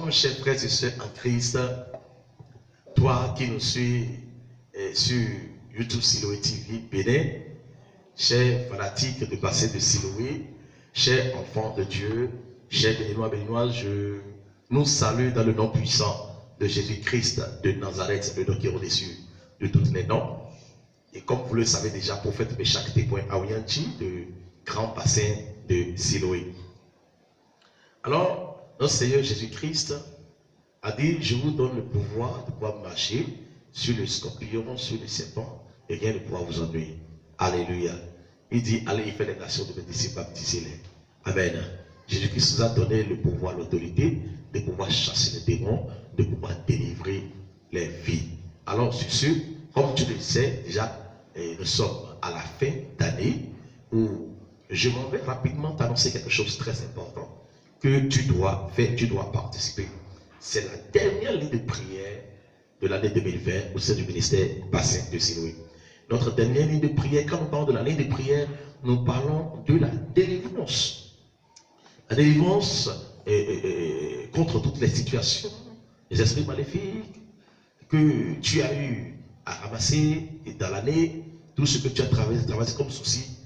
Shalom, chers frères et sœurs en Christ. Toi qui nous suis sur YouTube Siloé TV, Bénin, chers fanatiques de bassin de Siloé, chers enfants de Dieu, chers béninois, béninoises, je nous salue dans le nom puissant de Jésus-Christ de Nazareth, le nom qui est au-dessus de tous les noms. Et comme vous le savez déjà, prophète Meshach Tépoin Aouyanchi, de grand bassin de Siloé. Alors, notre Seigneur Jésus-Christ a dit, je vous donne le pouvoir de pouvoir marcher sur le scorpion, sur le serpent, et rien ne pourra vous ennuyer. Alléluia. Il dit, allez, faire les nations de mes disciples, baptisez-les. Amen. Jésus-Christ nous a donné le pouvoir, l'autorité de pouvoir chasser les démons, de pouvoir délivrer les vies. Alors, sur ce, comme tu le sais, déjà, nous sommes à la fin d'année où je m'en vais rapidement t'annoncer quelque chose de très important que tu dois faire, tu dois participer. C'est la dernière ligne de prière de l'année 2020 au sein du ministère Bassin de Siloé. Notre dernière ligne de prière, quand nous parlons de la ligne de prière, nous parlons de la délivrance. La délivrance contre toutes les situations, les esprits maléfiques que tu as eu à ramasser dans l'année, tout ce que tu as traversé comme souci.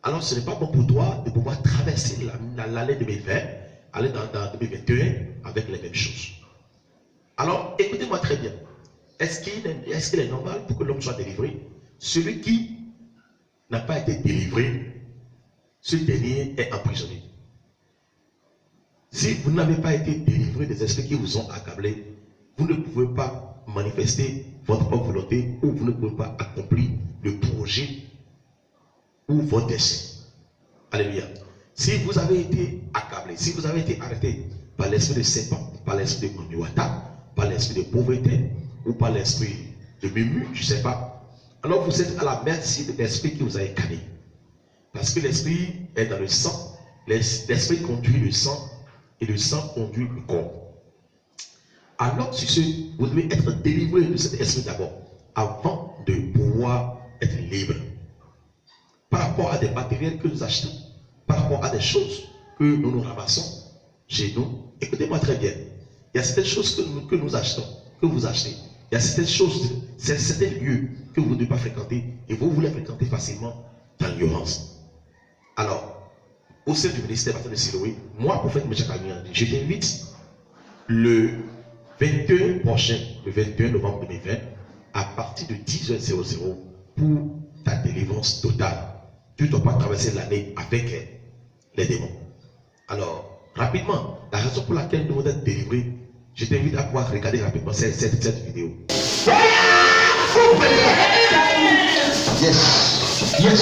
Alors ce n'est pas bon pour toi de pouvoir traverser l'année 2020, aller dans 2021 avec les mêmes choses. Alors écoutez-moi très bien. Est-ce qu'il est normal pour que l'homme soit délivré? Celui qui n'a pas été délivré, ce dernier est emprisonné. Si vous n'avez pas été délivré des esprits qui vous ont accablé, vous ne pouvez pas manifester votre propre volonté ou vous ne pouvez pas accomplir le projet ou votre dessein. Alléluia. Si vous avez été accablé, si vous avez été arrêté par l'esprit de serpent, par l'esprit de Moniwata, par l'esprit de pauvreté ou par l'esprit de Mumu, je ne sais pas, alors vous êtes à la merci de l'esprit qui vous a écané. Parce que l'esprit est dans le sang, l'esprit conduit le sang et le sang conduit le corps. Alors, sur ce, vous devez être délivré de cet esprit d'abord, avant de pouvoir être libre. Par rapport à des matériels que nous achetons, par rapport à des choses que nous ramassons chez nous, écoutez-moi très bien. Il y a certaines choses que nous achetons, que vous achetez. Il y a certaines choses, certains lieux que vous ne devez pas fréquenter et vous voulez fréquenter facilement dans l'ignorance. Alors, au sein du ministère de Siloé, moi, prophète Meshach Aouyanchi, je t'invite le 21 prochain, le 21 novembre 2020, à partir de 10h00 pour ta délivrance totale. Tu ne dois pas traverser l'année avec les démons. Alors, rapidement, la raison pour laquelle nous devons être délivrés, je t'invite à pouvoir regarder rapidement cette vidéo. Yes, yes,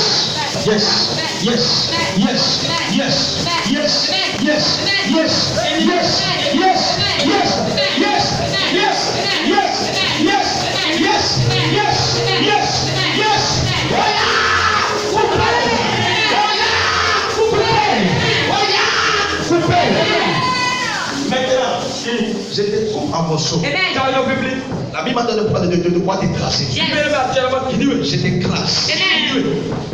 yes, yes, yes, yes, yes, yes, yes, yes, yes, yes, yes, yes, yes, yes, yes, maintenant, je te coupe en morceaux. La Bible m'a donné de quoi t'écraser. Je t'écrase.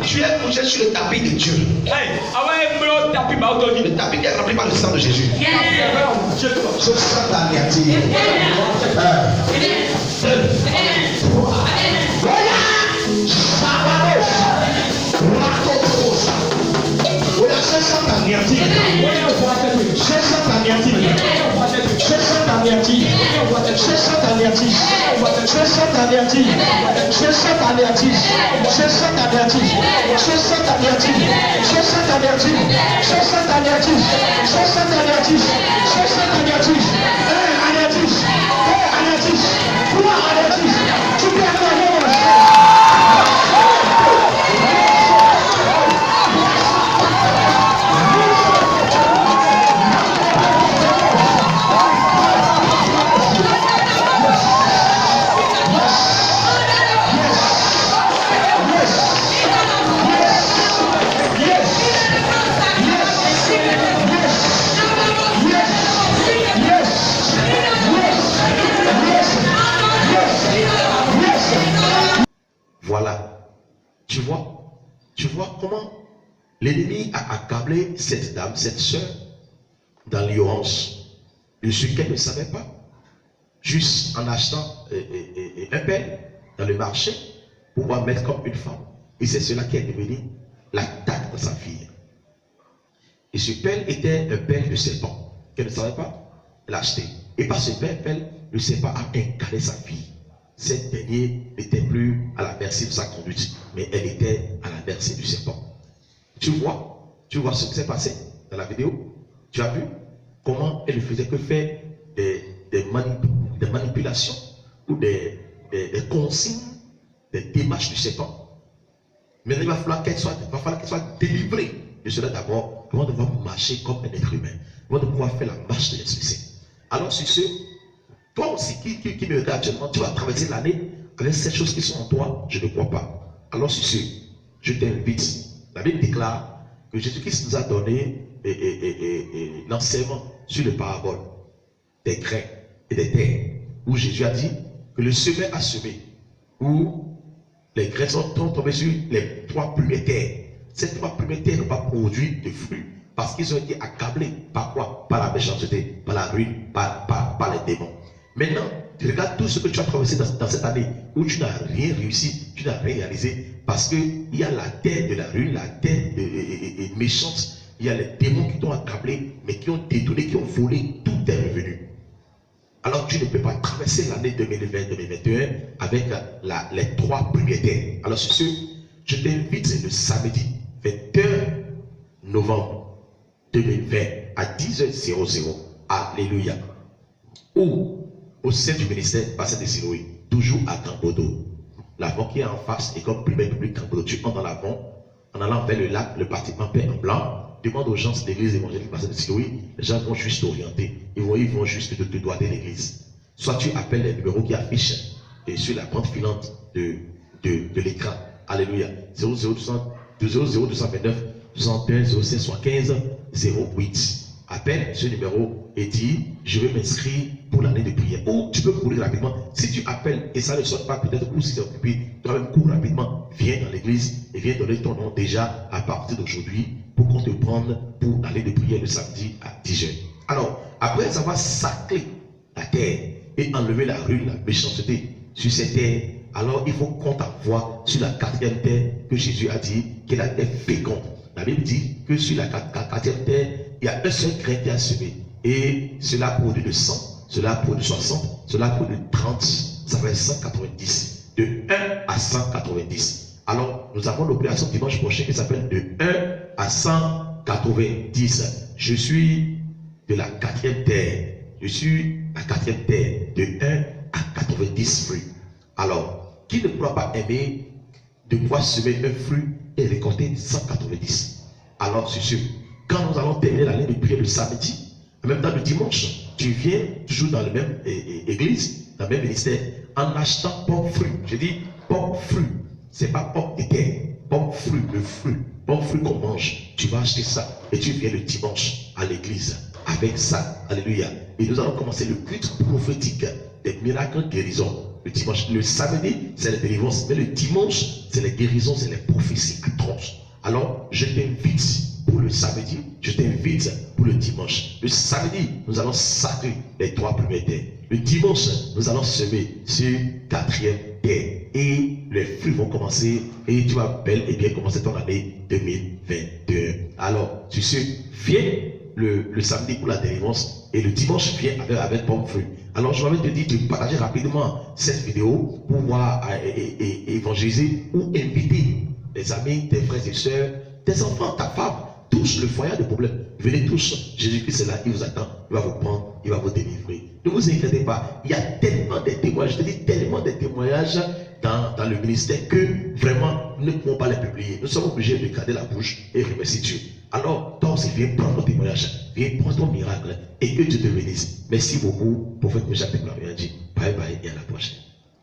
Tu es couché sur le tapis de Dieu. Le tapis qui est rempli par le sang de Jésus. Je sens ta négative. Je sens ta négative. Je sens ta négative. Je sens ta négative. Je sens ta négative. Je sens ta négative. Je sens ta négative. Je sens ta négative. Je sens ta négative. Je sens ta négative. Je sens ta négative. Je sens ta négative. Je sens ta négative. Négative. Négative. Toi, négative. Tu perds la vie. Voilà. Tu vois comment l'ennemi a accablé cette dame, cette sœur, dans l'ignorance. Le sucre ne savait pas. Juste en achetant un pelle dans le marché pour pouvoir mettre comme une femme. Et c'est cela qui est devenu la tête de sa fille. Et ce pelle était un pelle de serpent qu'elle ne savait pas l'acheter. Et par ce pelle, le serpent a incarné sa fille. Cette dernière n'était plus à la merci de sa conduite, mais elle était à la merci du serpent. Tu vois ce qui s'est passé dans la vidéo? Tu as vu comment elle ne faisait que faire des manipulations ou des consignes, des démarches du serpent. Mais il va falloir qu'elle soit délivrée de cela d'abord, avant de pouvoir marcher comme un être humain, avant de pouvoir faire la marche de l'Esprit Saint. Alors sur ce, toi aussi qui me regarde actuellement, tu vas traverser l'année avec ces choses qui sont en toi, je ne crois pas. Alors sur ce, je t'invite. La Bible déclare que Jésus-Christ nous a donné l'enseignement sur les paraboles des grains et des terres, où Jésus a dit que le semeur a semé, où les grains sont tombés sur les 3 premières terres. Ces 3 premières terres n'ont pas produit de fruits parce qu'ils ont été accablés par quoi? Par la méchanceté, par la ruine, par les démons. Maintenant, tu regardes tout ce que tu as traversé dans cette année où tu n'as rien réussi, tu n'as rien réalisé parce qu'il y a la terre de la ruine, la terre méchante, il y a les démons qui t'ont accablé, mais qui ont détourné, qui ont volé tout tes revenus. Alors tu ne peux pas traverser l'année 2020-2021 avec les 3 premières terres. Alors sur ce, je t'invite le samedi 21 novembre 2020 à 10h00. Alléluia. Ou au sein du ministère Bassin de Siloé, toujours à Cambodo. L'avant qui est en face est comme primaire public Cambodo. Tu entres dans l'avant, en allant vers le lac, le bâtiment peint en blanc. Demande aux gens de l'église évangélique Bassin de Siloé. Les gens vont juste t'orienter. Ils vont juste te doigter l'église. Soit tu appelles les numéros qui affichent sur la pente filante de l'écran. Alléluia. 00229 61 06 75 08. Appelle ce numéro et dis je vais m'inscrire pour l'année de prière. Ou tu peux courir rapidement. Si tu appelles et ça ne sonne pas, peut-être ou si tu es occupé, toi-même cours rapidement. Viens dans l'église et viens donner ton nom déjà à partir d'aujourd'hui pour qu'on te prenne pour l'année de prière le samedi à 10h. Alors, après avoir sacré la terre et enlevé la ruine, la méchanceté sur cette terre, alors il faut qu'on t'envoie sur la 4e terre que Jésus a dit qu'est la terre féconde. La Bible dit que sur la 4e terre, il y a un seul grain qui a semé. Et cela produit de 100, cela produit 60, cela produit 30, ça fait 190. De 1 à 190. Alors, nous avons l'opération dimanche prochain qui s'appelle de 1 à 190. Je suis de la 4e terre. Je suis la 4e terre. De 1 à 90 fruits. Alors, qui ne pourra pas aimer de pouvoir semer un fruit et récolter 190? Alors, c'est sûr. Quand nous allons terminer l'année de prière le samedi, en même temps le dimanche, tu viens toujours dans la même église, dans le même ministère, en achetant pommes fruits. Je dis pommes fruits. Ce n'est pas pommes de terre. Pommes fruits, le fruit. Pommes fruits qu'on mange. Tu vas acheter ça et tu viens le dimanche à l'église avec ça. Alléluia. Et nous allons commencer le culte prophétique des miracles guérisons. Le dimanche, le samedi, c'est la délivrance. Mais le dimanche, c'est les guérisons, c'est les prophéties à tronche. Alors, je t'invite pour le samedi, je t'invite pour le dimanche. Le samedi, nous allons sacrer les 3 premières terres. Le dimanche, nous allons semer sur 4e terre. Et les fruits vont commencer et tu vas bel et bien commencer ton année 2021. Alors, tu sais, viens le samedi pour la délivrance et le dimanche, viens avec pommes fruits. Alors, je vais te dire de partager rapidement cette vidéo pour pouvoir évangéliser ou inviter des amis, tes frères et sœurs, tes enfants, ta femme, tous le foyer de problème. Venez tous, Jésus-Christ est là, il vous attend, il va vous prendre, il va vous délivrer. Ne vous inquiétez pas, il y a tellement de témoignages, je te dis tellement de témoignages dans le ministère que vraiment nous ne pouvons pas les publier. Nous sommes obligés de garder la bouche et remercier Dieu. Alors, toi aussi, viens prendre ton témoignage, viens prendre ton miracle et que Dieu te bénisse. Merci beaucoup, prophète Jacques de Blanc. Bye bye et à la prochaine.